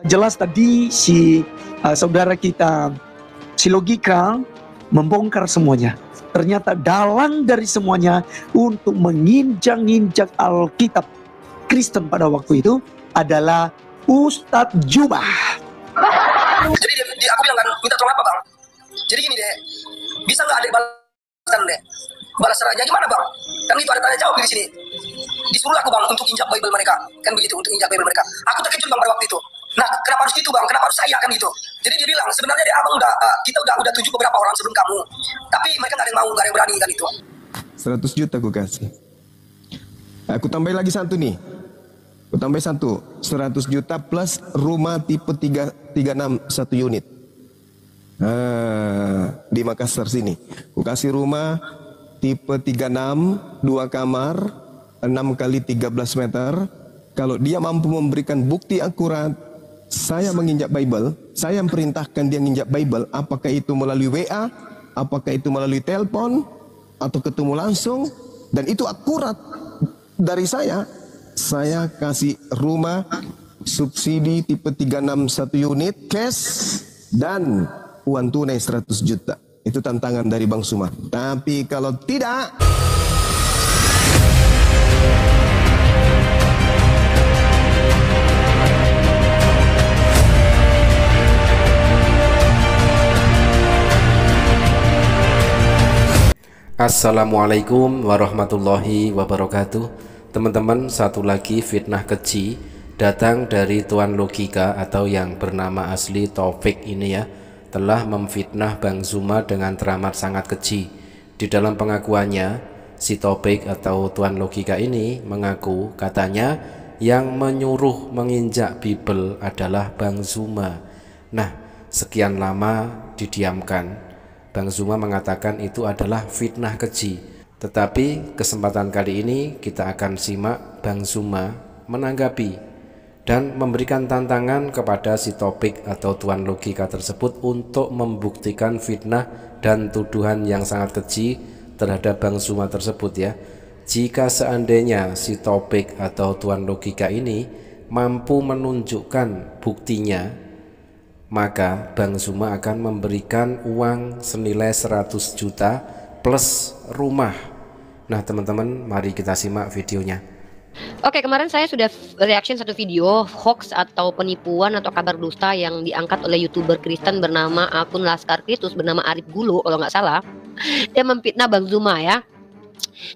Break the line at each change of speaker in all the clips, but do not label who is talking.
Jelas tadi saudara kita si logika membongkar semuanya. Ternyata dalang dari semuanya untuk menginjak-injak Alkitab Kristen pada waktu itu adalah Ustadz Juma.
Jadi aku bilang kan, minta tolong apa bang? Jadi gini deh, bisa nggak ada balasan deh? Balas raja gimana bang? Kan itu ada tanya jawab di sini. Disuruh aku bang untuk injak Bible mereka, kan begitu, untuk injak Bible mereka. Aku terkejut bang pada waktu itu. Nah, kenapa harus gitu bang? Kenapa harus saya kan gitu? Jadi dia bilang sebenarnya deh abang kita udah tuju beberapa orang sebelum kamu, tapi mereka nggak ada yang mau, nggak ada yang berani kan itu.
100 juta aku kasih. Aku tambah lagi satu nih. Aku tambah satu, 100 juta plus rumah tipe 361 unit. Di Makassar sini. Aku kasih rumah tipe 36, 2 kamar, 6 kali 13 meter. Kalau dia mampu memberikan bukti akurat, saya menginjak Bible, saya perintahkan dia menginjak Bible, apakah itu melalui WA, apakah itu melalui telepon, atau ketemu langsung, dan itu akurat dari saya kasih rumah subsidi tipe 361 unit cash dan uang tunai 100 juta. Itu tantangan dari Bang Suma. Tapi kalau tidak,
Assalamualaikum warahmatullahi wabarakatuh. Teman-teman, satu lagi fitnah keji datang dari Tuan Logika atau yang bernama asli Taufik ini ya, telah memfitnah Bang Zuma dengan teramat sangat keji. Di dalam pengakuannya, si Taufik atau Tuan Logika ini mengaku katanya yang menyuruh menginjak Bible adalah Bang Zuma. Nah, sekian lama didiamkan, Bang Zuma mengatakan itu adalah fitnah keji. Tetapi kesempatan kali ini kita akan simak Bang Zuma menanggapi dan memberikan tantangan kepada si Topik atau Tuan Logika tersebut untuk membuktikan fitnah dan tuduhan yang sangat keji terhadap Bang Zuma tersebut ya. Jika seandainya si Topik atau Tuan Logika ini mampu menunjukkan buktinya, maka Bang Zuma akan memberikan uang senilai 100 juta plus rumah. Nah teman-teman, mari kita simak videonya.
Oke, kemarin saya sudah reaction satu video hoax atau penipuan atau kabar dusta yang diangkat oleh YouTuber Kristen bernama akun Laskar Kristus bernama Arif Gulu kalau nggak salah. Dia memfitnah Bang Zuma ya.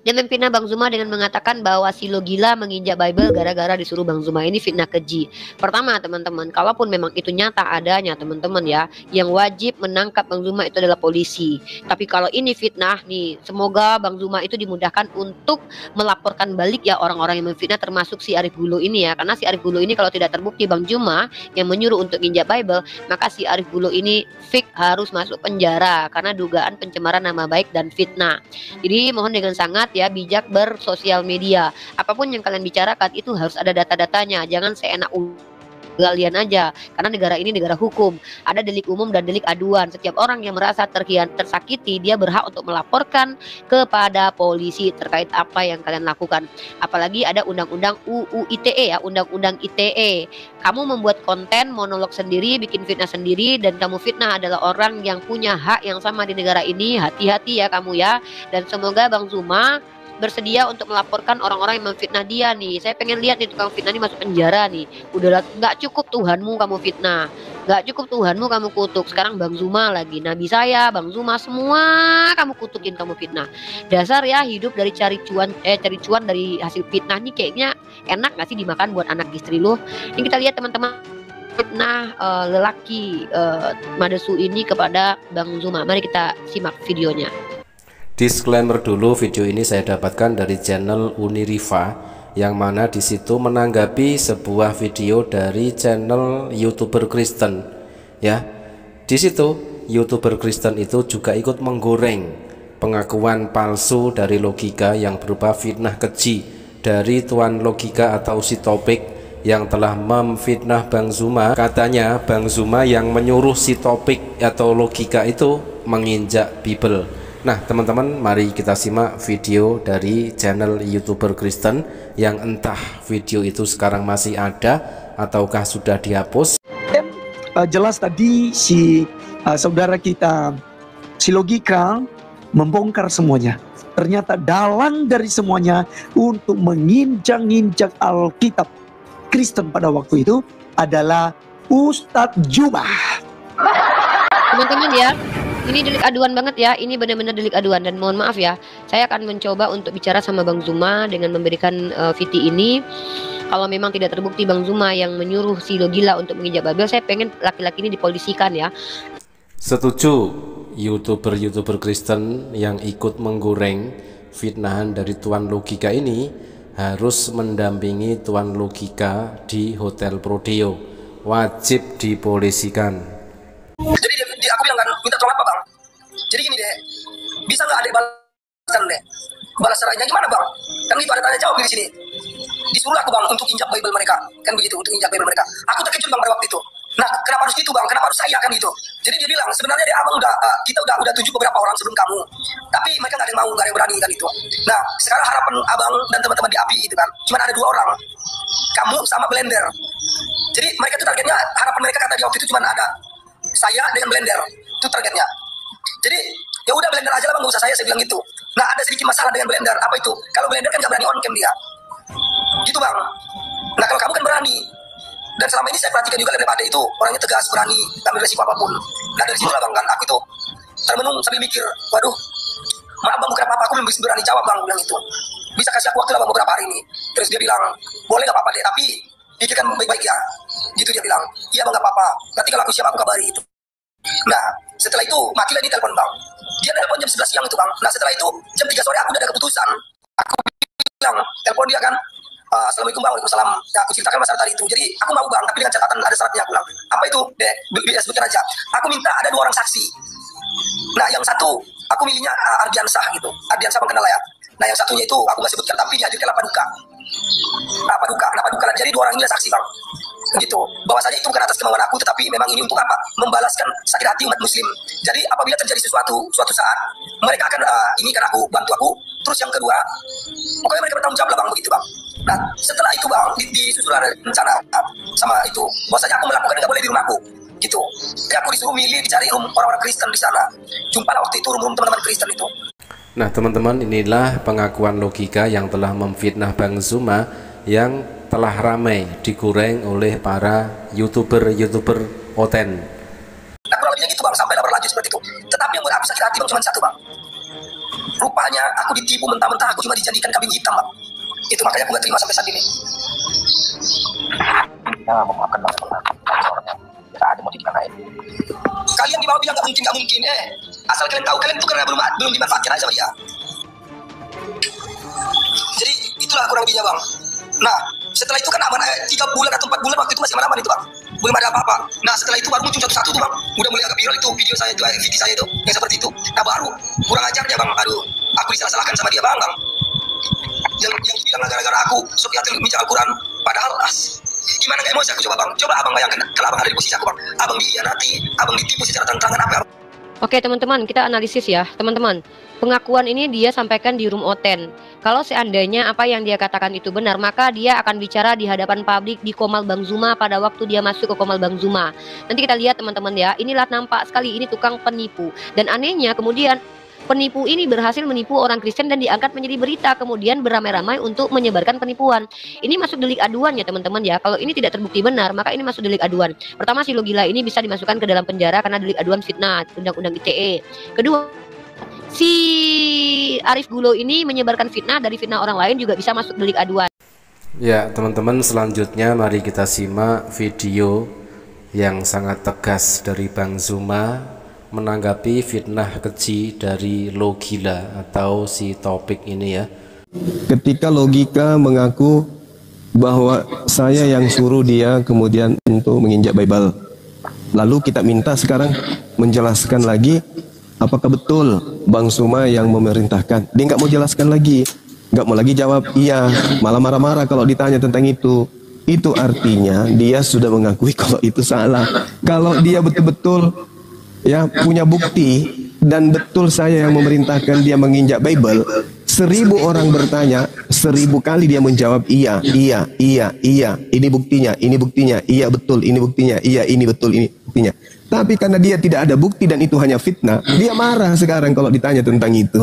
Dia memfitnah Bang Zuma dengan mengatakan bahwa si Logila menginjak Bible gara-gara disuruh Bang Zuma. Ini fitnah keji. Pertama teman-teman, kalaupun memang itu nyata adanya teman-teman ya, yang wajib menangkap Bang Zuma itu adalah polisi. Tapi kalau ini fitnah nih, semoga Bang Zuma itu dimudahkan untuk melaporkan balik ya orang-orang yang memfitnah, termasuk si Arif Gulu ini ya. Karena si Arif Gulu ini kalau tidak terbukti Bang Zuma yang menyuruh untuk injak Bible, maka si Arif Gulu ini fix harus masuk penjara karena dugaan pencemaran nama baik dan fitnah. Jadi mohon dengan sangat ya bijak bersosial media. Apapun yang kalian bicarakan itu harus ada data-datanya. Jangan seenak kalian aja, karena negara ini negara hukum, ada delik umum dan delik aduan. Setiap orang yang merasa tersakiti, dia berhak untuk melaporkan kepada polisi terkait apa yang kalian lakukan. Apalagi ada undang-undang UU ITE ya, undang-undang ITE. Kamu membuat konten monolog sendiri, bikin fitnah sendiri, dan kamu fitnah adalah orang yang punya hak yang sama di negara ini. Hati-hati ya kamu ya. Dan semoga Bang Zuma bersedia untuk melaporkan orang-orang yang memfitnah dia nih. Saya pengen lihat nih tukang fitnah ini masuk penjara nih. Udah nggak cukup Tuhanmu kamu fitnah, nggak cukup Tuhanmu kamu kutuk, sekarang Bang Zuma lagi. Nabi saya, Bang Zuma, semua kamu kutukin, kamu fitnah. Dasar ya hidup dari cari cuan dari hasil fitnah nih, kayaknya enak nggak sih dimakan buat anak istri lo. Ini kita lihat teman-teman fitnah lelaki Madesu ini kepada Bang Zuma. Mari kita simak videonya.
Disclaimer dulu, video ini saya dapatkan dari channel Uniriva yang mana di situ menanggapi sebuah video dari channel YouTuber Kristen ya. Di situ YouTuber Kristen itu juga ikut menggoreng pengakuan palsu dari Logika yang berupa fitnah keji dari Tuan Logika atau si Topik yang telah memfitnah Bang Zuma. Katanya Bang Zuma yang menyuruh si Topik atau Logika itu menginjak Bible. Nah teman-teman, mari kita simak video dari channel YouTuber Kristen yang entah video itu sekarang masih ada ataukah sudah dihapus.
jelas tadi saudara kita si Logika membongkar semuanya. Ternyata dalang dari semuanya untuk menginjak-injak Alkitab Kristen pada waktu itu adalah Ustadz Jubah.
Teman-teman ya, ini delik aduan banget ya, ini benar-benar delik aduan. Dan mohon maaf ya, saya akan mencoba untuk bicara sama Bang Zuma dengan memberikan VT ini. Kalau memang tidak terbukti Bang Zuma yang menyuruh si Logila untuk menginjak Babel, saya pengen laki-laki ini dipolisikan ya.
Setuju, YouTuber Kristen yang ikut menggoreng fitnahan dari Tuan Logika ini harus mendampingi Tuan Logika di Hotel Prodeo, wajib dipolisikan.
Jadi aku bilang kan, minta tolong apa bang? Jadi gini deh, bisa nggak ada balasan deh? Balas serahnya gimana bang? Kan itu ada tanya jawab di sini. Disuruh aku bang untuk injak Bible mereka, kan begitu, untuk injak Bible mereka. Aku terkejut bang pada waktu itu. Nah, kenapa harus gitu bang? Kenapa harus saya kan gitu? Jadi dia bilang sebenarnya dia abang kita udah tunjuk beberapa orang sebelum kamu, tapi mereka nggak ada yang mau, nggak ada yang berani kan itu. Nah, sekarang harapan abang dan teman-teman di API itu kan, cuma ada 2 orang, kamu sama Blender. Jadi mereka itu targetnya, harapan mereka kata di waktu itu cuma ada saya dengan Blender, itu targetnya. Jadi ya udah Blender aja lah bang, nggak usah saya bilang gitu. Nah, ada sedikit masalah dengan Blender, apa itu? Kalau Blender kan nggak berani on cam dia, gitu bang. Nah kalau kamu kan berani. Dan selama ini saya perhatikan juga daripada itu orangnya tegas, berani, ambil resiko apapun. Nah dari situ lah bang kan, aku itu termenung sambil mikir, waduh, maaf bang bukan apa-apa, aku belum bisa berani jawab bang, bilang itu. Bisa kasih aku waktu lah bang beberapa hari ini. Terus dia bilang, boleh gak apa-apa deh, tapi pikirkan baik-baik ya. Gitu dia bilang, iya bang gak apa-apa, nanti kalau aku siap aku kabari itu. Nah setelah itu matilah ini telepon bang. Dia telepon jam 11 siang itu bang. Nah setelah itu jam 3 sore aku udah ada keputusan. Aku bilang, telepon dia kan, Assalamualaikum bang, waalaikumsalam. Ya, aku ceritakan masalah tadi itu. Jadi aku mau bang, tapi dengan catatan ada syaratnya. Aku bilang, apa itu? Sebutkan aja. Aku minta ada 2 orang saksi. Nah yang satu, aku milihnya Ardiansah gitu. Ardiansah mengenal ya. Nah yang satunya itu aku nggak sebutkan, tapi dihadirkan Paduka. Paduka. Jadi 2 orang ini saksi bang. Gitu. Bahwasanya itu bukan atas kemauan aku, tetapi memang ini untuk apa? Membalaskan sakit hati umat Muslim. Jadi apabila terjadi suatu saat, mereka akan ini kan aku bantu aku. Terus yang kedua, pokoknya mereka bertanggung jawab lah bang, begitu bang. Nah setelah itu bang, disusul ada rencana sama itu. Bahwasanya aku melakukan nggak boleh di rumahku, gitu. Ya aku disuruh milih dicari orang-orang Kristen di sana. Jumpa waktu itu room teman-teman Kristen itu.
Nah teman-teman, inilah pengakuan Logika yang telah memfitnah Bang Zuma, yang telah ramai digoreng oleh para YouTuber Oten.
Nah kurang lebihnya gitu bang, sampai berlanjut seperti itu. Tetapi yang buat aku sakit hati bang cuma satu bang. Rupanya aku ditipu mentah-mentah, aku cuma dijadikan kambing hitam bang. Itu makanya aku gak terima sampai saat ini. Ya memaafkan bang, tidak ada mau dibilang. Kalian di bawah bilang gak mungkin. Asal kalian tahu, kalian itu karena belum dimanfaatkan aja sama dia. Jadi itulah kurang lebihnya bang. Nah setelah itu kan aman 3 bulan atau 4 bulan waktu itu masih aman itu bang, belum ada apa-apa. Nah setelah itu baru muncul satu-satu tuh bang, udah mulai agak viral itu video saya itu, video saya itu yang seperti itu. Nah baru kurang ajarnya bang, aduh aku disalah-salahkan sama dia bang. Yang bilang gara-gara aku Sofyatul minjak Al-Quran, padahal gimana gak emosi aku coba bang. Coba abang bayangkan kalau abang ada di posisi aku bang, abang dikhianati, abang ditipu secara terang-terangan apa.
Oke teman-teman, kita analisis ya teman-teman. Pengakuan ini dia sampaikan di room Oten. Kalau seandainya apa yang dia katakan itu benar, maka dia akan bicara di hadapan publik di Komal Bang Zuma pada waktu dia masuk ke Komal Bang Zuma. Nanti kita lihat teman-teman ya, inilah nampak sekali ini tukang penipu. Dan anehnya kemudian penipu ini berhasil menipu orang Kristen dan diangkat menjadi berita, kemudian beramai-ramai untuk menyebarkan penipuan. Ini masuk delik aduan ya teman-teman ya. Kalau ini tidak terbukti benar, maka ini masuk delik aduan. Pertama, si Logila ini bisa dimasukkan ke dalam penjara karena delik aduan fitnah, Undang-Undang ITE. Kedua, si Arif Gulo ini menyebarkan fitnah dari fitnah orang lain juga bisa masuk delik aduan.
Ya teman-teman, selanjutnya mari kita simak video yang sangat tegas dari Bang Zuma menanggapi fitnah keji dari Logila atau si Topik ini ya.
Ketika Logika mengaku bahwa saya yang suruh dia kemudian untuk menginjak Bible, lalu kita minta sekarang menjelaskan lagi apakah betul Bang Zuma yang memerintahkan. Dia nggak mau jelaskan lagi, nggak mau lagi jawab iya, malah marah-marah kalau ditanya tentang itu. Itu artinya dia sudah mengakui kalau itu salah. Kalau dia betul-betul ya punya bukti dan betul saya yang memerintahkan dia menginjak Bible, 1000 orang bertanya, 1000 kali dia menjawab iya, ini buktinya, iya betul, ini buktinya, iya ini betul, ini buktinya. Tapi karena dia tidak ada bukti dan itu hanya fitnah, dia marah sekarang kalau ditanya tentang itu.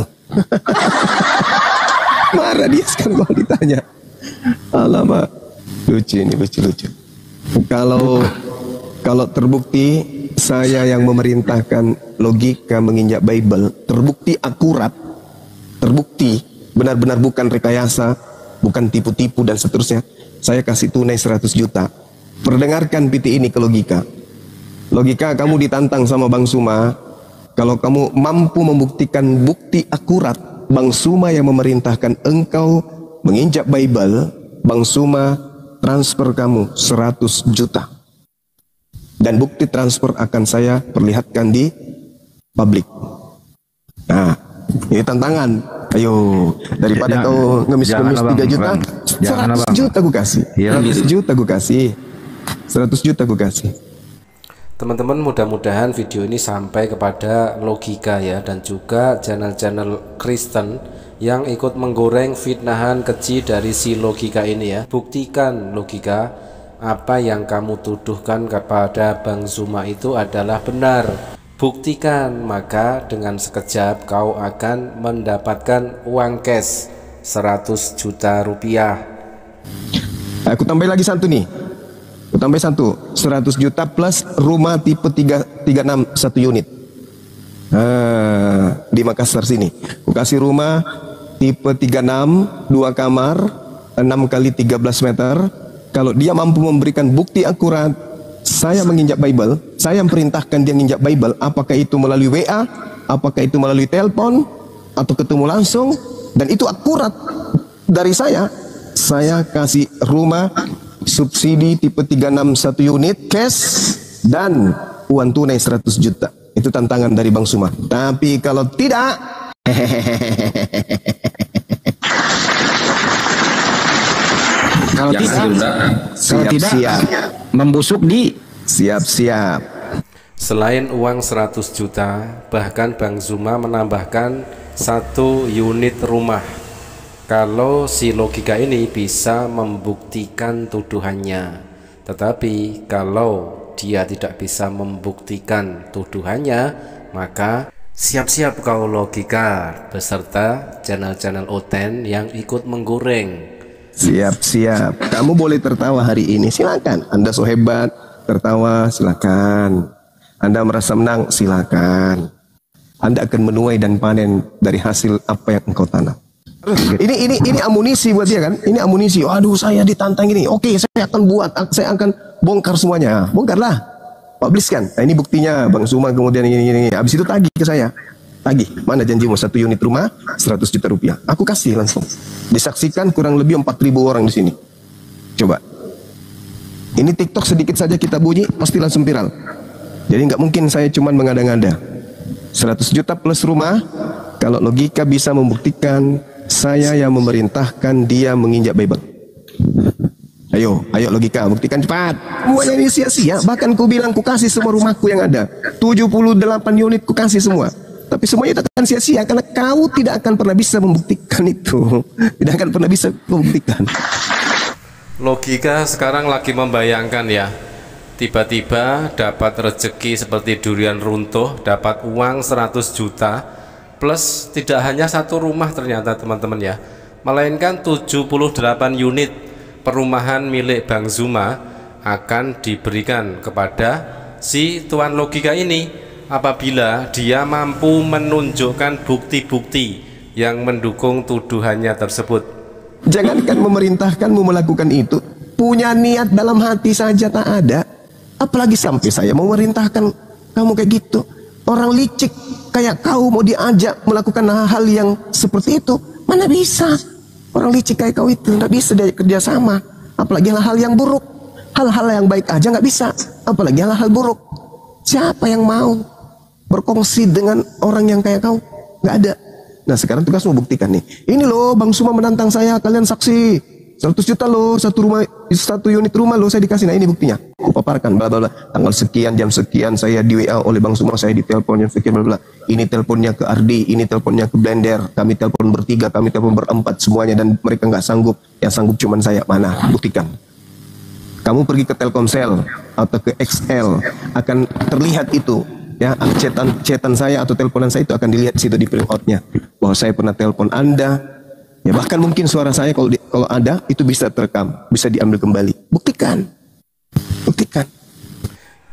Marah dia sekarang kalau ditanya. Alamak, lucu ini, lucu. Kalau terbukti saya yang memerintahkan logika menginjak Bible, terbukti akurat, terbukti benar-benar bukan rekayasa, bukan tipu-tipu dan seterusnya, saya kasih tunai 100 juta. Perdengarkan PT ini ke logika. Logika, kamu ditantang sama Bang Suma. Kalau kamu mampu membuktikan bukti akurat Bang Suma yang memerintahkan engkau menginjak Bible, Bang Suma transfer kamu 100 juta. Dan bukti transfer akan saya perlihatkan di publik. Nah, ini tantangan. Ayo, daripada kau ngemis-ngemis 3 juta, 100 juta gue kasih. 100 juta gue kasih. 100 juta gue kasih.
Teman-teman, mudah-mudahan video ini sampai kepada logika ya, dan juga channel-channel Kristen yang ikut menggoreng fitnahan keji dari si logika ini ya. Buktikan logika, apa yang kamu tuduhkan kepada Bang Zuma itu adalah benar. Buktikan, maka dengan sekejap kau akan mendapatkan uang cash 100 juta rupiah.
Aku tambah lagi satu nih. Aku tambah satu, 100 juta plus rumah tipe 361 unit. Di Makassar sini. Aku kasih rumah tipe 36, 2 kamar, 6 kali 13 meter. Kalau dia mampu memberikan bukti akurat, saya menginjak Bible, saya perintahkan dia menginjak Bible, apakah itu melalui WA, apakah itu melalui telepon, atau ketemu langsung, dan itu akurat dari saya kasih rumah subsidi tipe 361 unit cash dan uang tunai 100 juta. Itu tantangan dari Bang Suma. Tapi kalau tidak,
kalau tidak membusuk di
siap.
Selain uang 100 juta, bahkan Bang Zuma menambahkan 1 unit rumah kalau si logika ini bisa membuktikan tuduhannya. Tetapi kalau dia tidak bisa membuktikan tuduhannya, maka siap-siap kau logika beserta channel-channel Oten yang ikut menggoreng.
Siap. Kamu boleh tertawa hari ini, silakan. Anda so hebat, tertawa, silakan. Anda merasa menang, silakan. Anda akan menuai dan panen dari hasil apa yang engkau tanam. Ini amunisi buat dia kan? Ini amunisi. Waduh, saya ditantang ini. Oke, saya akan buat, saya akan bongkar semuanya. Bongkarlah, publish kan. Nah, ini buktinya Bang Zuma kemudian ini. Habis itu tagih ke saya. Tagih, mana janjimu 1 unit rumah 100 juta rupiah. Aku kasih langsung. Disaksikan kurang lebih 4.000 orang di sini. Coba. Ini TikTok sedikit saja kita bunyi pasti langsung viral. Jadi nggak mungkin saya cuman mengada-ngada. 100 juta plus rumah. Kalau logika bisa membuktikan saya yang memerintahkan dia menginjak Bible. Ayo logika, buktikan cepat. Semuanya ini sia-sia. Bahkan ku bilang ku kasih semua rumahku yang ada. 78 unit ku kasih semua. Tapi semuanya itu akan sia-sia karena kau tidak akan pernah bisa membuktikan itu. Tidak akan pernah bisa membuktikan.
Logika sekarang lagi membayangkan ya, tiba-tiba dapat rezeki seperti durian runtuh, dapat uang 100 juta plus tidak hanya 1 rumah ternyata teman-teman ya, melainkan 78 unit perumahan milik Bang Zuma akan diberikan kepada si tuan logika ini apabila dia mampu menunjukkan bukti-bukti yang mendukung tuduhannya tersebut.
Jangankan memerintahkanmu melakukan itu, punya niat dalam hati saja tak ada, apalagi sampai saya memerintahkan kamu kayak gitu. Orang licik kayak kau mau diajak melakukan hal-hal yang seperti itu, mana bisa. Orang licik kayak kau itu nggak bisa diajak kerjasama, apalagi hal-hal yang buruk. Hal-hal yang baik aja nggak bisa, apalagi hal-hal buruk. Siapa yang mau berkongsi dengan orang yang kayak kau? Nggak ada. Nah sekarang tugas mau buktikan nih. Ini loh Bang Suma menantang saya, kalian saksi. 100 juta loh, 1 unit rumah loh saya dikasih. Nah ini buktinya. Aku paparkan bla bla bla. Tanggal sekian, jam sekian saya di WA oleh Bang Suma, saya ditelepon jam sekian bla bla. Ini teleponnya ke Ardi, ini teleponnya ke Blender. Kami telepon bertiga, kami telepon berempat semuanya dan mereka nggak sanggup. Yang sanggup cuman saya. Mana? Buktikan. Kamu pergi ke Telkomsel, atau ke XL akan terlihat itu. Ya, chatan saya atau teleponan saya itu akan dilihat di situ di printout-nya bahwa saya pernah telepon Anda. Ya, bahkan mungkin suara saya kalau ada itu bisa terekam, bisa diambil kembali. Buktikan.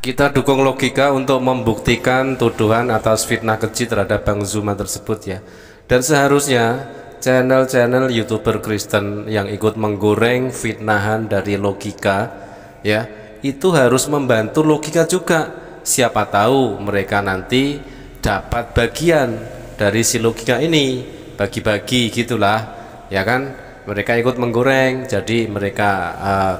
Kita dukung logika untuk membuktikan tuduhan atas fitnah keji terhadap Bang Zuma tersebut ya. Dan seharusnya channel-channel YouTuber Kristen yang ikut menggoreng fitnahan dari logika ya, itu harus membantu logika juga. Siapa tahu mereka nanti dapat bagian dari si logika ini, bagi-bagi gitulah ya kan. Mereka ikut menggoreng, jadi mereka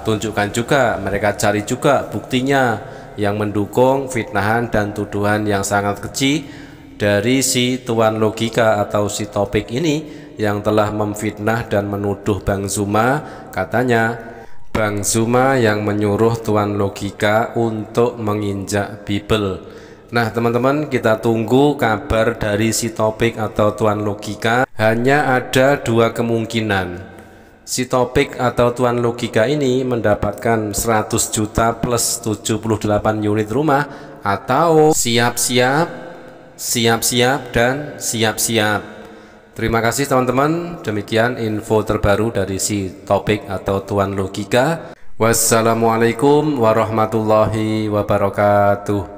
tunjukkan juga, mereka cari juga buktinya yang mendukung fitnahan dan tuduhan yang sangat keji dari si tuan logika atau si topik ini yang telah memfitnah dan menuduh Bang Zuma. Katanya Bang Zuma yang menyuruh tuan logika untuk menginjak Bible. Nah teman-teman, kita tunggu kabar dari si topik atau tuan logika. Hanya ada dua kemungkinan. Si topik atau tuan logika ini mendapatkan 100 juta plus 78 unit rumah, atau siap-siap, dan siap-siap. Terima kasih teman-teman, demikian info terbaru dari si topik atau tuan logika. Wassalamualaikum warahmatullahi wabarakatuh.